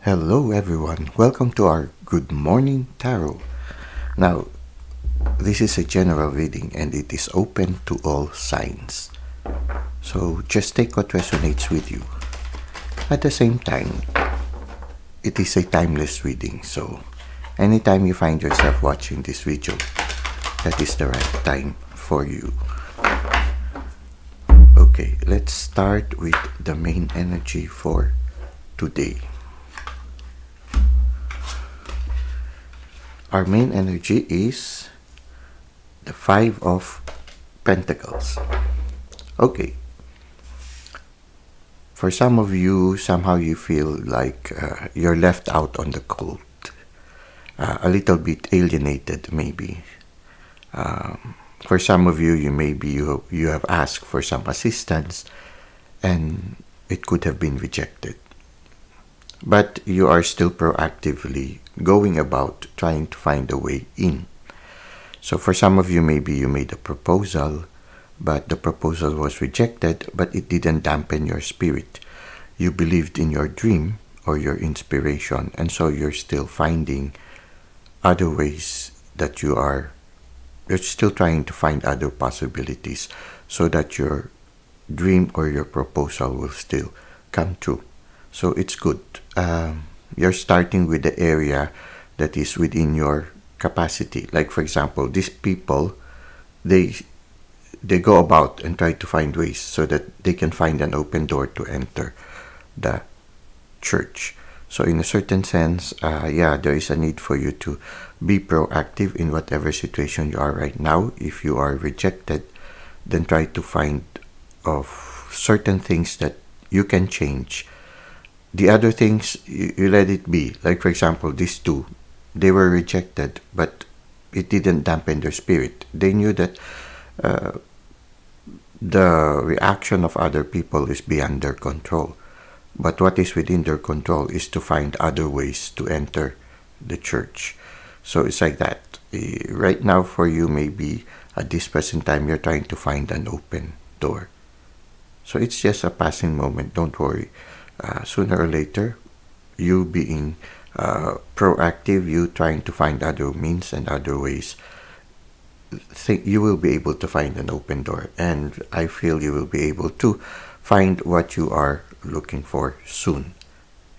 Hello, everyone. Welcome to our Good Morning Tarot. Now, this is a general reading and it is open to all signs. So just take what resonates with you. At the same time, it is a timeless reading. So anytime you find yourself watching this video, that is the right time for you. Okay, let's start with the main energy for today. Our main energy is the Five of Pentacles. Okay. For some of you, somehow you feel like you're left out on the cold. A little bit alienated, maybe. For some of you, you have asked for some assistance and it could have been rejected. But you are still proactively going about trying to find a way in. So for some of you, maybe you made a proposal, but the proposal was rejected, but it didn't dampen your spirit. You believed in your dream or your inspiration, and so you're still finding other ways that you're still trying to find other possibilities so that your dream or your proposal will still come true. So it's good. You're starting with the area that is within your capacity. Like, for example, these people, they go about and try to find ways so that they can find an open door to enter the church. So in a certain sense, there is a need for you to be proactive in whatever situation you are right now. If you are rejected, then try to find of certain things that you can change. The other things, you let it be. Like, for example, these two, they were rejected, but it didn't dampen their spirit. They knew that the reaction of other people is beyond their control. But what is within their control is to find other ways to enter the church. So it's like that. Right now for you, maybe at this present time, you're trying to find an open door. So it's just a passing moment. Don't worry. Sooner or later, you being proactive, you trying to find other means and other ways, you will be able to find an open door. And I feel you will be able to find what you are looking for soon.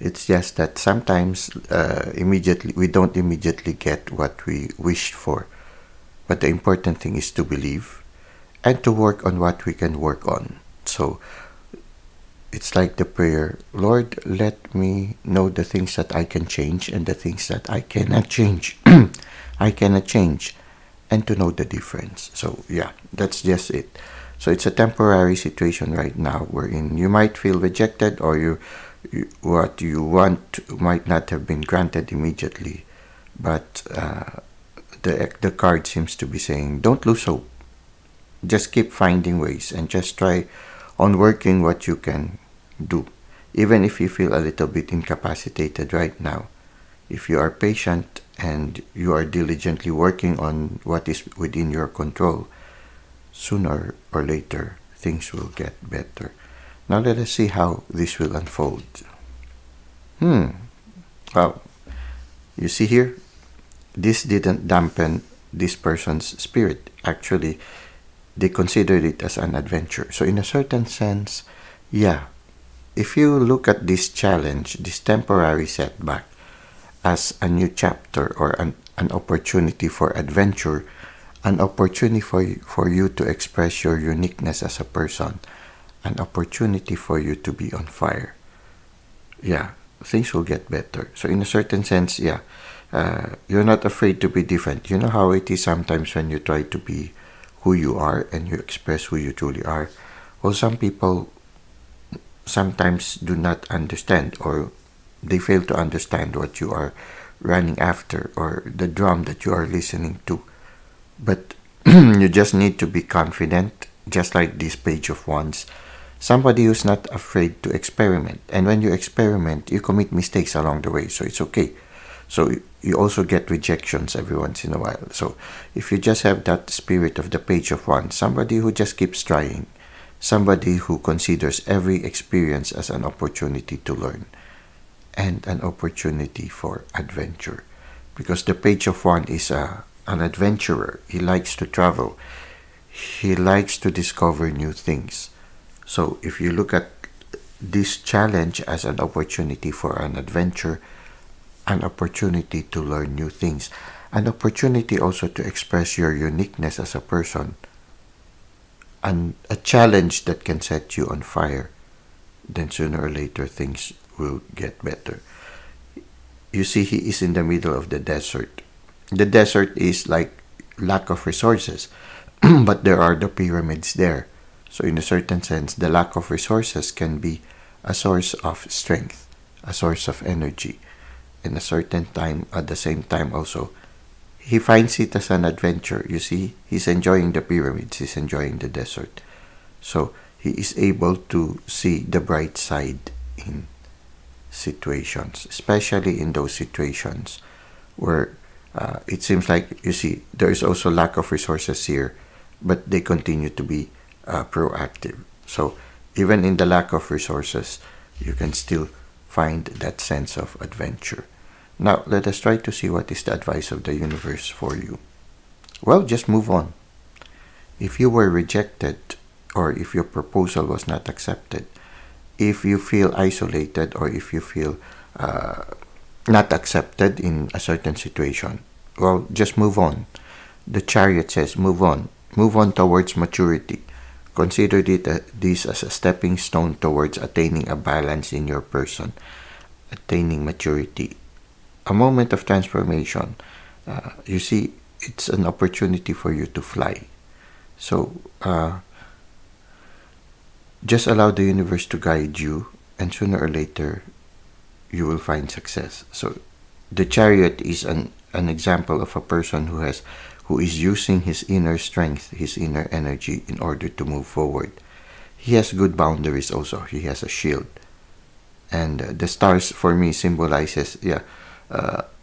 It's just that sometimes we don't immediately get what we wished for. But the important thing is to believe and to work on what we can work on. So it's like the prayer, Lord, let me know the things that I can change and the things that I cannot change. I cannot change, and to know the difference. So yeah, that's just it. So it's a temporary situation right now wherein you might feel rejected, or what you want might not have been granted immediately. But the card seems to be saying, don't lose hope. Just keep finding ways and just try on working what you can do. Even if you feel a little bit incapacitated right now, if you are patient and you are diligently working on what is within your control, sooner or later things will get better. Now let us see how this will unfold. Well, you see here, this didn't dampen this person's spirit. Actually, they considered it as an adventure. So in a certain sense, if you look at this challenge, this temporary setback, as a new chapter or an opportunity for adventure, an opportunity for you to express your uniqueness as a person, an opportunity for you to be on fire. Things will get better. So in a certain sense, you're not afraid to be different. You know how it is sometimes when you try to be who you are and you express who you truly are. Well, some people sometimes do not understand, or they fail to understand what you are running after or the drum that you are listening to. But you just need to be confident, just like this Page of Wands. Somebody who's not afraid to experiment. And when you experiment, you commit mistakes along the way, so it's okay. So you also get rejections every once in a while. So if you just have that spirit of the Page of Wands, somebody who just keeps trying, somebody who considers every experience as an opportunity to learn, and an opportunity for adventure. Because the page of one is an adventurer. He likes to travel. He likes to discover new things. So if you look at this challenge as an opportunity for an adventure, an opportunity to learn new things, an opportunity also to express your uniqueness as a person, and a challenge that can set you on fire, then sooner or later things will get better. You see, he is in the middle of the desert. The desert is like lack of resources, but there are the pyramids there. So, in a certain sense, the lack of resources can be a source of strength, a source of energy. In a certain time, at the same time, also, he finds it as an adventure. You see, he's enjoying the pyramids, he's enjoying the desert. So, he is able to see the bright side in situations, especially in those situations where it seems like, you see, there is also lack of resources here, but they continue to be proactive. So even in the lack of resources, you can still find that sense of adventure. Now, let us try to see what is the advice of the universe for you. Well, just move on. If you were rejected, or if your proposal was not accepted, if you feel isolated, or if you feel not accepted in a certain situation, well, just move on. The Chariot says, move on. Move on towards maturity. Consider this as a stepping stone towards attaining a balance in your person, attaining maturity. A moment of transformation. You see, it's an opportunity for you to fly. So, just allow the universe to guide you, and sooner or later, you will find success. So, the Chariot is an example of a person who is using his inner strength, his inner energy in order to move forward. He has good boundaries also. He has a shield. And the stars for me symbolizes,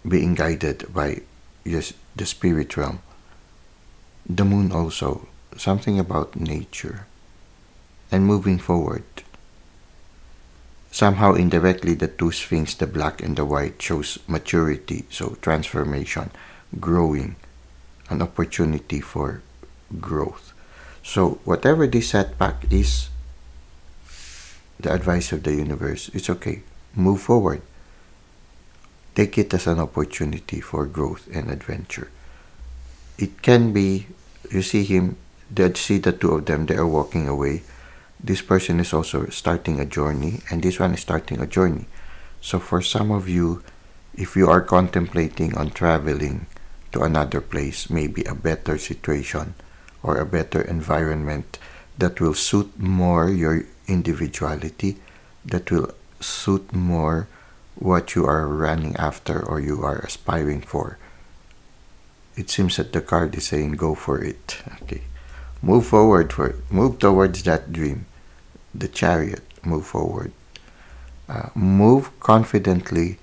being guided by the spirit realm. The moon also, something about nature and moving forward. Somehow indirectly, the two sphinx, the black and the white, shows maturity, so transformation, growing, an opportunity for growth. So whatever this setback is, the advice of the universe, it's okay. Move forward. Take it as an opportunity for growth and adventure. It can be, you see the two of them, they are walking away. This person is also starting a journey, and this one is starting a journey. So for some of you, if you are contemplating on traveling to another place, maybe a better situation or a better environment that will suit more your individuality, that will suit more what you are running after or you are aspiring for, it seems that the card is saying go for it. Okay, move forward move towards that dream. The Chariot, move forward. Move confidently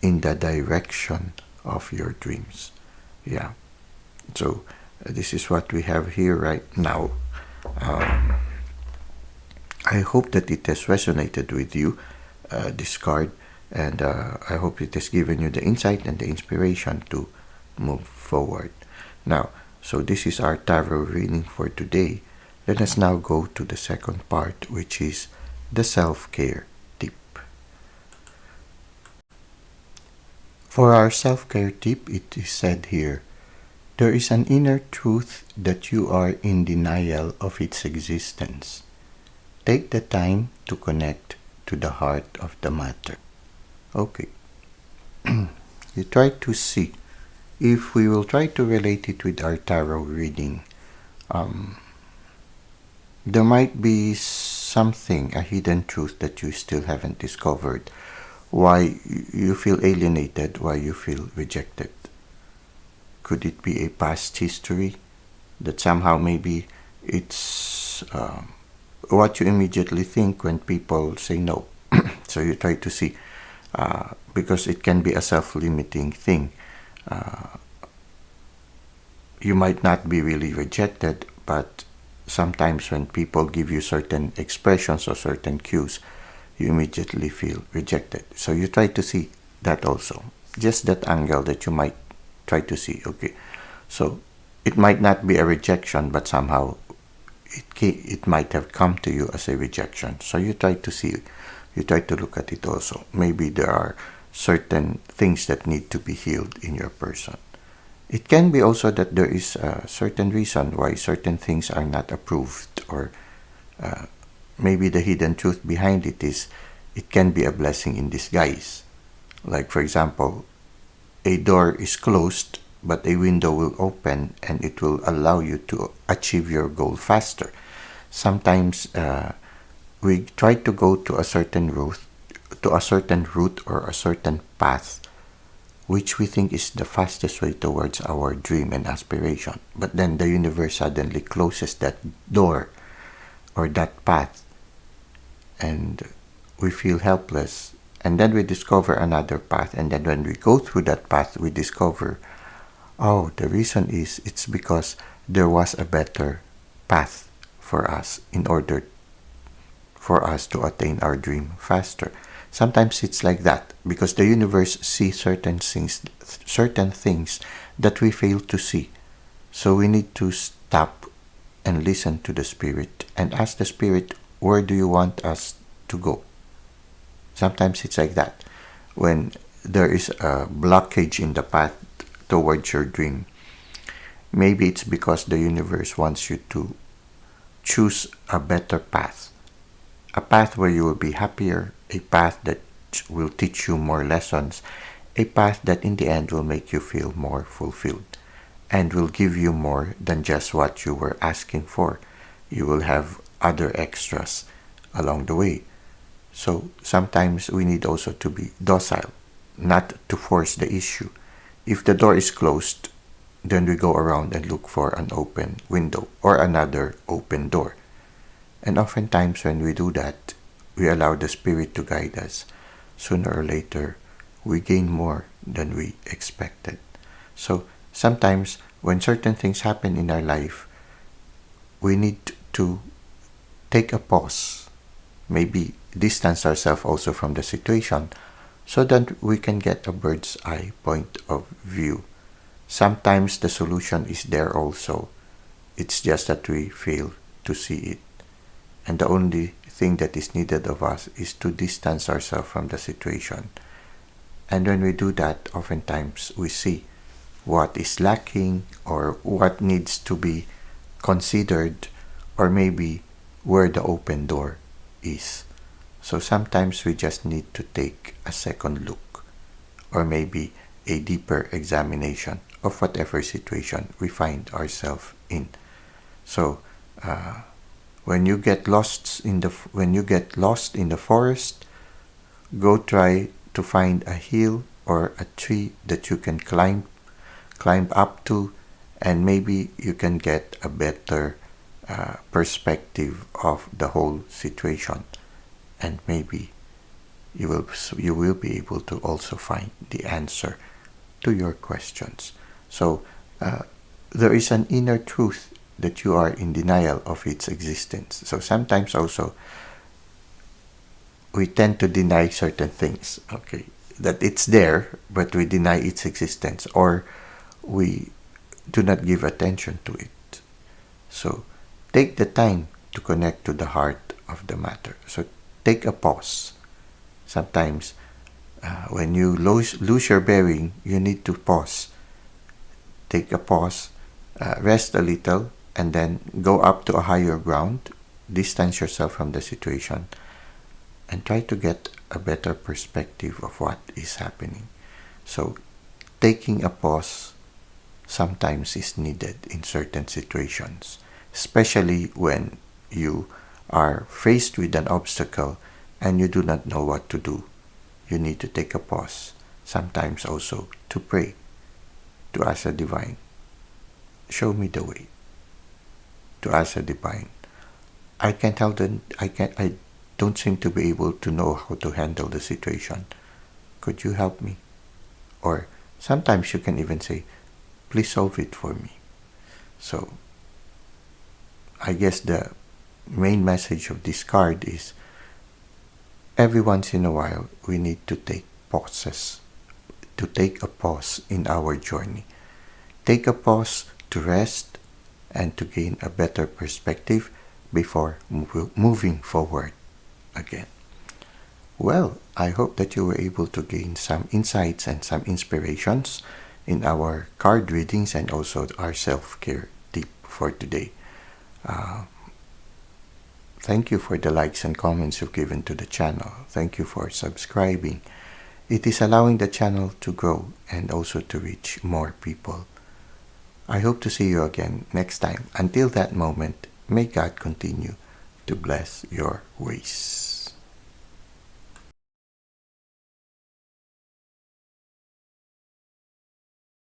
in the direction of your dreams. Yeah. So this is what we have here right now. I hope that it has resonated with you, this card, and I hope it has given you the insight and the inspiration to move forward. Now, so this is our tarot reading for today. Let us now go to the second part, which is the self-care tip. For our self-care tip, it is said here, there is an inner truth that you are in denial of its existence. Take the time to connect to the heart of the matter. Okay. You try to see if we will try to relate it with our tarot reading. There might be something, a hidden truth that you still haven't discovered. Why you feel alienated, why you feel rejected. Could it be a past history that somehow maybe it's what you immediately think when people say no? So you try to see, because it can be a self-limiting thing. You might not be really rejected, but sometimes when people give you certain expressions or certain cues, you immediately feel rejected. So you try to see that also. Just that angle that you might try to see. Okay, so it might not be a rejection, but somehow it might have come to you as a rejection. So you try to see, you try to look at it also. Maybe there are certain things that need to be healed in your person. It can be also that there is a certain reason why certain things are not approved, or maybe the hidden truth behind it is it can be a blessing in disguise. Like, for example, a door is closed, but a window will open and it will allow you to achieve your goal faster. Sometimes we try to go to a certain route or a certain path, which we think is the fastest way towards our dream and aspiration. But then the universe suddenly closes that door or that path, and we feel helpless. And then we discover another path, and then when we go through that path, we discover, oh, the reason is it's because there was a better path for us in order for us to attain our dream faster. Sometimes it's like that because the universe sees certain things that we fail to see. So we need to stop and listen to the Spirit and ask the Spirit, where do you want us to go? Sometimes it's like that. When there is a blockage in the path towards your dream, maybe it's because the universe wants you to choose a better path. A path where you will be happier, a path that will teach you more lessons, a path that in the end will make you feel more fulfilled and will give you more than just what you were asking for. You will have other extras along the way. So sometimes we need also to be docile, not to force the issue. If the door is closed, then we go around and look for an open window or another open door. And oftentimes when we do that, we allow the Spirit to guide us. Sooner or later, we gain more than we expected. So sometimes when certain things happen in our life, we need to take a pause, maybe distance ourselves also from the situation so that we can get a bird's eye point of view. Sometimes the solution is there also. It's just that we fail to see it. And the only thing that is needed of us is to distance ourselves from the situation. And when we do that, oftentimes we see what is lacking or what needs to be considered, or maybe where the open door is. So sometimes we just need to take a second look, or maybe a deeper examination of whatever situation we find ourselves in. So when you get lost in the forest, go try to find a hill or a tree that you can climb up to, and maybe you can get a better perspective of the whole situation, and maybe you will be able to also find the answer to your questions. So there is an inner truth that you are in denial of its existence. So sometimes also we tend to deny certain things, okay, that it's there, but we deny its existence, or we do not give attention to it. So take the time to connect to the heart of the matter. So take a pause. Sometimes when you lose your bearing, you need to pause. Take a pause, rest a little, and then go up to a higher ground, distance yourself from the situation, and try to get a better perspective of what is happening. So taking a pause sometimes is needed in certain situations, especially when you are faced with an obstacle and you do not know what to do. You need to take a pause, sometimes also to pray, to ask the divine, show me the way. To ask the divine, I don't seem to be able to know how to handle the situation. Could you help me? Or sometimes you can even say, please solve it for me. So I guess the main message of this card is every once in a while, we need to take pauses, to take a pause in our journey. Take a pause to rest and to gain a better perspective before moving forward again. Well, I hope that you were able to gain some insights and some inspirations in our card readings and also our self-care tip for today. Uh, Thank you for the likes and comments you've given to the channel. Thank you for subscribing. It is allowing the channel to grow and also to reach more people. I hope to see you again next time. Until that moment, may God continue to bless your ways.